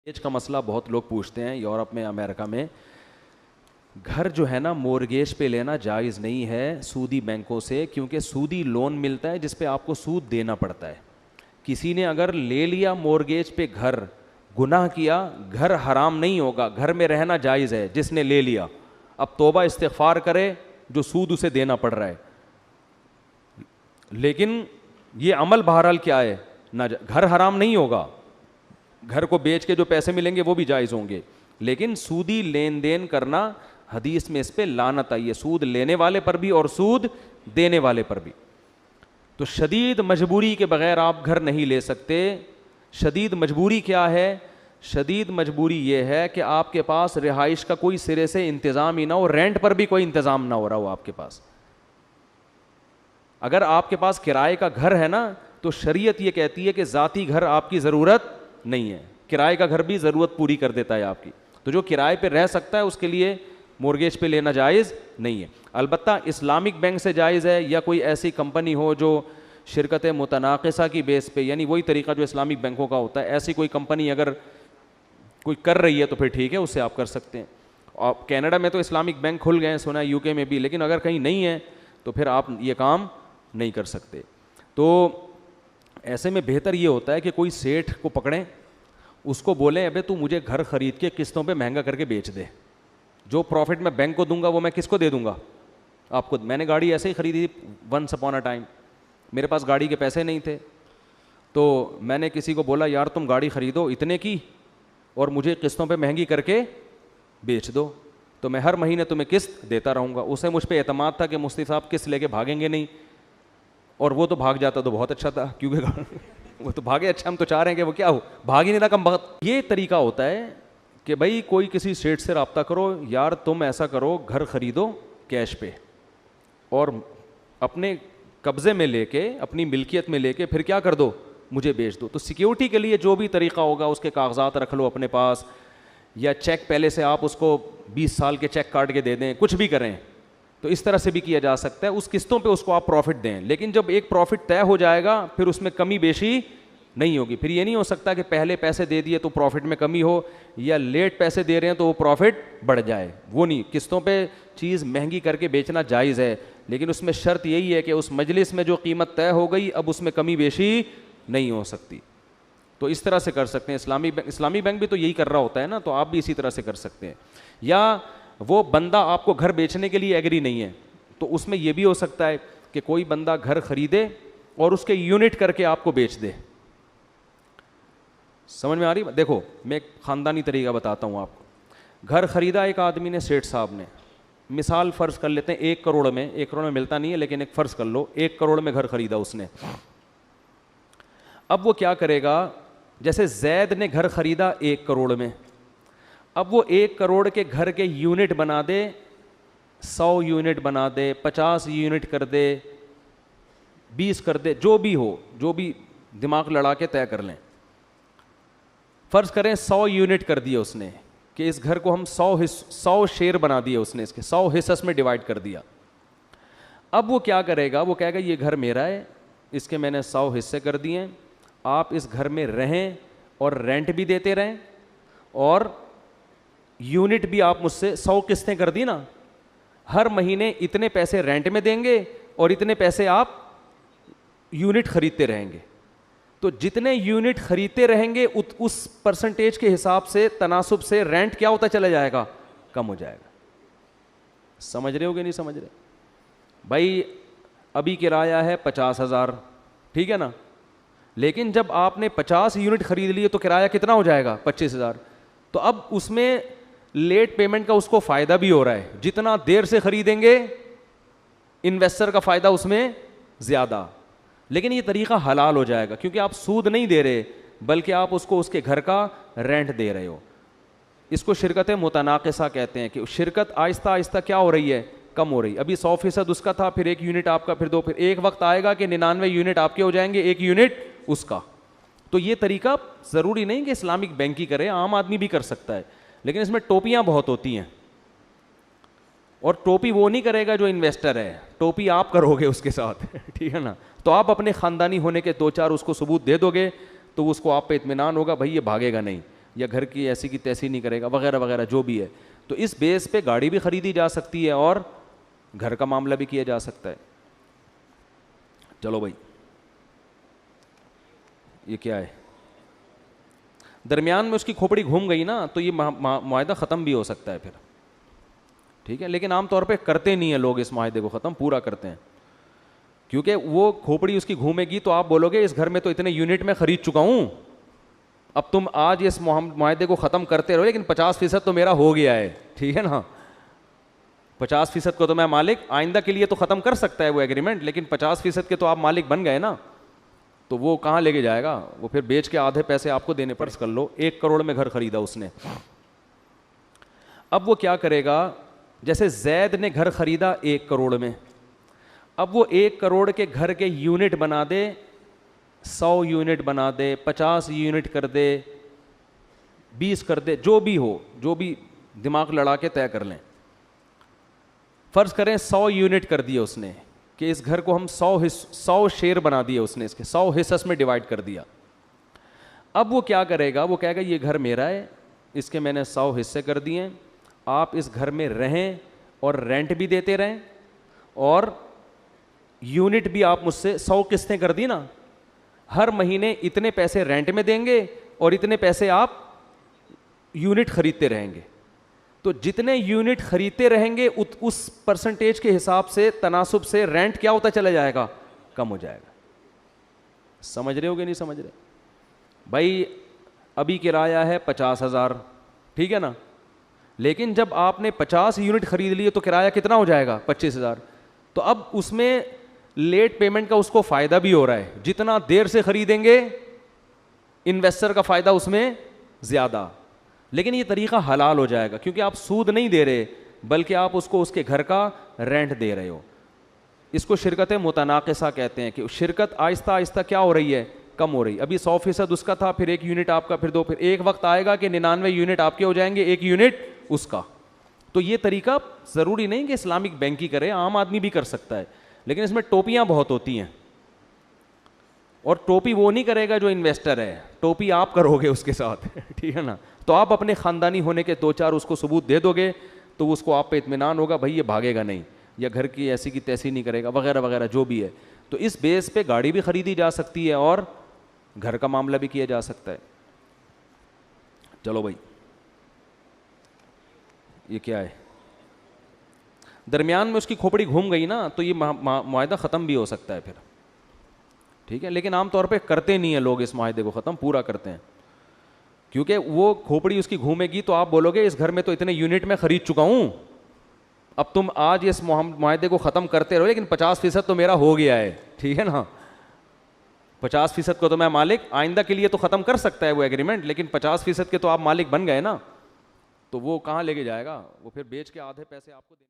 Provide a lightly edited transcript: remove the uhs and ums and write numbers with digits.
Mortgage کا مسئلہ بہت لوگ پوچھتے ہیں. یورپ میں, امریکہ میں گھر جو ہے نا مورگیج پہ لینا جائز نہیں ہے سودی بینکوں سے, کیونکہ سودی لون ملتا ہے جس پہ آپ کو سود دینا پڑتا ہے. کسی نے اگر لے لیا مورگیج پہ گھر, گناہ کیا, گھر حرام نہیں ہوگا, گھر میں رہنا جائز ہے جس نے لے لیا. اب توبہ استغفار کرے جو سود اسے دینا پڑ رہا ہے. لیکن یہ عمل بہرحال کیا ہے, گھر حرام نہیں ہوگا, گھر کو بیچ کے جو پیسے ملیں گے وہ بھی جائز ہوں گے, لیکن سودی لین دین کرنا حدیث میں اس پہ لعنت آئی ہے, سود لینے والے پر بھی اور سود دینے والے پر بھی. تو شدید مجبوری کے بغیر آپ گھر نہیں لے سکتے. شدید مجبوری کیا ہے؟ شدید مجبوری یہ ہے کہ آپ کے پاس رہائش کا کوئی سرے سے انتظام ہی نہ ہو, رینٹ پر بھی کوئی انتظام نہ ہو رہا ہو آپ کے پاس. اگر آپ کے پاس کرائے کا گھر ہے نا تو شریعت یہ کہتی ہے کہ ذاتی گھر آپ کی ضرورت نہیں ہے, کرائے کا گھر بھی ضرورت پوری کر دیتا ہے آپ کی. تو جو کرائے پہ رہ سکتا ہے اس کے لیے مورگیج پہ لینا جائز نہیں ہے. البتہ اسلامک بینک سے جائز ہے, یا کوئی ایسی کمپنی ہو جو شرکت متناقصہ کی بیس پہ, یعنی وہی طریقہ جو اسلامک بینکوں کا ہوتا ہے, ایسی کوئی کمپنی اگر کوئی کر رہی ہے تو پھر ٹھیک ہے, اس سے آپ کر سکتے ہیں. اور کینیڈا میں تو اسلامک بینک کھل گئے ہیں سنا ہے, یو کے میں بھی, لیکن اگر کہیں نہیں ہے تو پھر آپ یہ کام نہیں کر سکتے. تو ایسے میں بہتر یہ ہوتا ہے کہ کوئی سیٹھ کو پکڑیں, اس کو بولیں ابے تو مجھے گھر خرید کے قسطوں پہ مہنگا کر کے بیچ دے, جو پروفٹ میں بینک کو دوں گا وہ میں کس کو دے دوں گا؟ آپ کو. میں نے گاڑی ایسے ہی خریدی ونس اپون اے ٹائم, میرے پاس گاڑی کے پیسے نہیں تھے, تو میں نے کسی کو بولا یار تم گاڑی خریدو اتنے کی اور مجھے قسطوں پہ مہنگی کر کے بیچ دو, تو میں ہر مہینے تمہیں قسط دیتا رہوں گا. اسے مجھ پہ اعتماد تھا کہ مفتی صاحب قسط لے کے بھاگیں گے نہیں, اور وہ تو بھاگ جاتا تو بہت اچھا تھا, کیونکہ وہ تو بھاگے, اچھا ہم تو چاہ رہے ہیں کہ وہ کیا ہو, بھاگ ہی نہیں رہا کم بخت. یہ طریقہ ہوتا ہے کہ بھائی کوئی کسی سیٹ سے رابطہ کرو, یار تم ایسا کرو گھر خریدو کیش پہ اور اپنے قبضے میں لے کے, اپنی ملکیت میں لے کے پھر کیا کر دو, مجھے بیچ دو. تو سیکیورٹی کے لیے جو بھی طریقہ ہوگا اس کے کاغذات رکھ لو اپنے پاس, یا چیک پہلے سے آپ اس کو 20 سال کے چیک کاٹ کے دے دیں, کچھ بھی کریں, تو اس طرح سے بھی کیا جا سکتا ہے. اس قسطوں پہ اس کو آپ پروفٹ دیں, لیکن جب ایک پروفٹ طے ہو جائے گا پھر اس میں کمی بیشی نہیں ہوگی. پھر یہ نہیں ہو سکتا کہ پہلے پیسے دے دیے تو پروفٹ میں کمی ہو, یا لیٹ پیسے دے رہے ہیں تو وہ پروفٹ بڑھ جائے. وہ نہیں, قسطوں پہ چیز مہنگی کر کے بیچنا جائز ہے, لیکن اس میں شرط یہی ہے کہ اس مجلس میں جو قیمت طے ہو گئی اب اس میں کمی بیشی نہیں ہو سکتی. تو اس طرح سے کر سکتے ہیں. اسلامی بینک بھی تو یہی کر رہا ہوتا ہے نا, تو آپ بھی اسی طرح سے کر سکتے ہیں. یا وہ بندہ آپ کو گھر بیچنے کے لیے ایگری نہیں ہے, تو اس میں یہ بھی ہو سکتا ہے کہ کوئی بندہ گھر خریدے اور اس کے یونٹ کر کے آپ کو بیچ دے. سمجھ میں آ رہی؟ دیکھو میں ایک خاندانی طریقہ بتاتا ہوں آپ کو. گھر خریدا ایک آدمی نے, سیٹھ صاحب نے, مثال فرض کر لیتے ہیں 1 کروڑ میں, 1 کروڑ میں ملتا نہیں ہے لیکن ایک فرض کر لو 1 کروڑ میں گھر خریدا اس نے. اب وہ کیا کرے گا, جیسے زید نے گھر خریدا 1 کروڑ میں, اب وہ 1 کروڑ کے گھر کے یونٹ بنا دے, 100 یونٹ بنا دے, 50 یونٹ کر دے, 20 کر دے, جو بھی ہو, جو بھی دماغ لڑا کے طے کر لیں. فرض کریں 100 یونٹ کر دیے اس نے, کہ اس گھر کو ہم 100 شیئر بنا دیے اس نے, اس کے 100 حصص میں ڈیوائڈ کر دیا. اب وہ کیا کرے گا, وہ کہے گا یہ گھر میرا ہے, اس کے میں نے 100 حصے کر دیے, آپ اس گھر میں رہیں اور رینٹ بھی دیتے رہیں, اور یونٹ بھی آپ مجھ سے 100 قسطیں کر دی نا, ہر مہینے اتنے پیسے رینٹ میں دیں گے اور اتنے پیسے آپ یونٹ خریدتے رہیں گے. تو جتنے یونٹ خریدتے رہیں گے اس پرسنٹیج کے حساب سے, تناسب سے رینٹ کیا ہوتا چلا جائے گا, کم ہو جائے گا. سمجھ رہے ہو کہ نہیں سمجھ رہے؟ بھائی ابھی کرایہ ہے 50,000, ٹھیک ہے نا, لیکن جب آپ نے 50 یونٹ خرید لیے تو کرایہ کتنا ہو جائے گا, 25,000. تو اب اس میں لیٹ پیمنٹ کا اس کو فائدہ بھی ہو رہا ہے, جتنا دیر سے خریدیں گے انویسٹر کا فائدہ اس میں زیادہ. لیکن یہ طریقہ حلال ہو جائے گا, کیونکہ آپ سود نہیں دے رہے بلکہ آپ اس کو اس کے گھر کا رینٹ دے رہے ہو. اس کو شرکت متناقصہ کہتے ہیں, کہ شرکت آہستہ آہستہ کیا ہو رہی ہے, کم ہو رہی. ابھی 100% اس کا تھا, پھر 1 یونٹ آپ کا, پھر 2, پھر ایک وقت آئے گا کہ 99 یونٹ آپ کے ہو جائیں گے, 1 یونٹ اس کا. تو یہ طریقہ ضروری نہیں کہ اسلامک بینک ہی کرے, عام آدمی بھی کر سکتا ہے, لیکن اس میں ٹوپیاں بہت ہوتی ہیں. اور ٹوپی وہ نہیں کرے گا جو انویسٹر ہے, ٹوپی آپ کرو گے اس کے ساتھ, ٹھیک ہے نا. تو آپ اپنے خاندانی ہونے کے 2-4 اس کو ثبوت دے دو گے تو اس کو آپ پہ اطمینان ہوگا, بھائی یہ بھاگے گا نہیں. یا گھر کی ایسی کی تیسی نہیں کرے گا وغیرہ وغیرہ جو بھی ہے. تو اس بیس پہ گاڑی بھی خریدی جا سکتی ہے اور گھر کا معاملہ بھی کیا جا سکتا ہے. چلو بھائی, یہ کیا ہے, درمیان میں اس کی کھوپڑی گھوم گئی نا تو یہ معاہدہ ختم بھی ہو سکتا ہے پھر, ٹھیک ہے. لیکن عام طور پہ کرتے نہیں ہیں لوگ اس معاہدے کو ختم, پورا کرتے ہیں, کیونکہ وہ کھوپڑی اس کی گھومے گی تو آپ بولو گے اس گھر میں تو اتنے یونٹ میں خرید چکا ہوں, اب تم آج اس معاہدے کو ختم کرتے رہو لیکن 50% تو میرا ہو گیا ہے, ٹھیک ہے نا, 50% کو تو میں مالک, آئندہ کے لیے تو ختم کر سکتا ہے وہ ایگریمنٹ, لیکن 50% کے تو آپ مالک بن گئے نا, تو وہ کہاں لے کے جائے گا, وہ پھر بیچ کے آدھے پیسے آپ کو دینے پڑ. کر لو 1 کروڑ میں گھر خریدا اس نے, اب وہ کیا کرے گا, جیسے زید نے گھر خریدا 1 کروڑ میں, اب وہ 1 کروڑ کے گھر کے یونٹ بنا دے, 100 یونٹ بنا دے, 50 یونٹ کر دے, 20 کر دے, جو بھی ہو, جو بھی دماغ لڑا کے طے کر لیں. فرض کریں 100 یونٹ کر دیے اس نے, کہ اس گھر کو ہم 100 شیئر بنا دیے اس نے, اس کے 100 حصص میں ڈیوائڈ کر دیا. اب وہ کیا کرے گا, وہ کہے گا یہ گھر میرا ہے, اس کے میں نے 100 حصے کر دیے, آپ اس گھر میں رہیں اور رینٹ بھی دیتے رہیں, اور یونٹ بھی آپ مجھ سے 100 قسطیں کر دی نا, ہر مہینے اتنے پیسے رینٹ میں دیں گے اور اتنے پیسے آپ یونٹ خریدتے رہیں گے. تو جتنے یونٹ خریدتے رہیں گے اس پرسنٹیج کے حساب سے, تناسب سے رینٹ کیا ہوتا چلا جائے گا, کم ہو جائے گا. سمجھ رہے ہو کہ نہیں سمجھ رہے بھائی؟ ابھی کرایہ ہے 50,000, ٹھیک ہے نا, لیکن جب آپ نے 50 یونٹ خرید لیے تو کرایہ کتنا ہو جائے گا, 25,000. تو اب اس میں لیٹ پیمنٹ کا اس کو فائدہ بھی ہو رہا ہے, جتنا دیر سے خریدیں گے انویسٹر کا فائدہ اس میں زیادہ. لیکن یہ طریقہ حلال ہو جائے گا, کیونکہ آپ سود نہیں دے رہے بلکہ آپ اس کو اس کے گھر کا رینٹ دے رہے ہو. اس کو شرکت متناقصہ کہتے ہیں, کہ شرکت آہستہ آہستہ کیا ہو رہی ہے, کم ہو رہی. ابھی 100% اس کا تھا, پھر 1 یونٹ آپ کا, پھر 2, پھر ایک وقت آئے گا کہ 99 یونٹ آپ کے ہو جائیں گے, 1 یونٹ اس کا. تو یہ طریقہ ضروری نہیں کہ اسلامک بینک ہی کرے, عام آدمی بھی کر سکتا ہے, لیکن اس میں ٹوپیاں بہت ہوتی ہیں, اور ٹوپی وہ نہیں کرے گا جو انویسٹر ہے, ٹوپی آپ کرو گے اس کے ساتھ, ٹھیک ہے نا. تو آپ اپنے خاندانی ہونے کے 2-4 اس کو ثبوت دے دو گے تو اس کو آپ پہ اطمینان ہوگا, بھائی یہ بھاگے گا نہیں, یا گھر کی ایسی کی تیسی نہیں کرے گا وغیرہ وغیرہ جو بھی ہے. تو اس بیس پہ گاڑی بھی خریدی جا سکتی ہے اور گھر کا معاملہ بھی کیا جا سکتا ہے. چلو بھائی, یہ کیا ہے, درمیان میں اس کی کھوپڑی گھوم گئی نا تو یہ معاہدہ ختم بھی ہو سکتا ہے پھر, ٹھیک ہے. لیکن عام طور پہ کرتے نہیں ہیں لوگ اس معاہدے کو ختم, پورا کرتے ہیں, کیونکہ وہ کھوپڑی اس کی گھومے گی تو آپ بولو گے اس گھر میں تو اتنے یونٹ میں خرید چکا ہوں, اب تم آج اس معاہدے کو ختم کرتے رہو لیکن 50% تو میرا ہو گیا ہے, ٹھیک ہے نا, 50% کو تو میں مالک, آئندہ کے لیے تو ختم کر سکتا ہے وہ ایگریمنٹ, لیکن 50% کے تو آپ مالک بن گئے نا, تو وہ کہاں لے کے جائے گا, وہ پھر بیچ کے آدھے پیسے آپ کو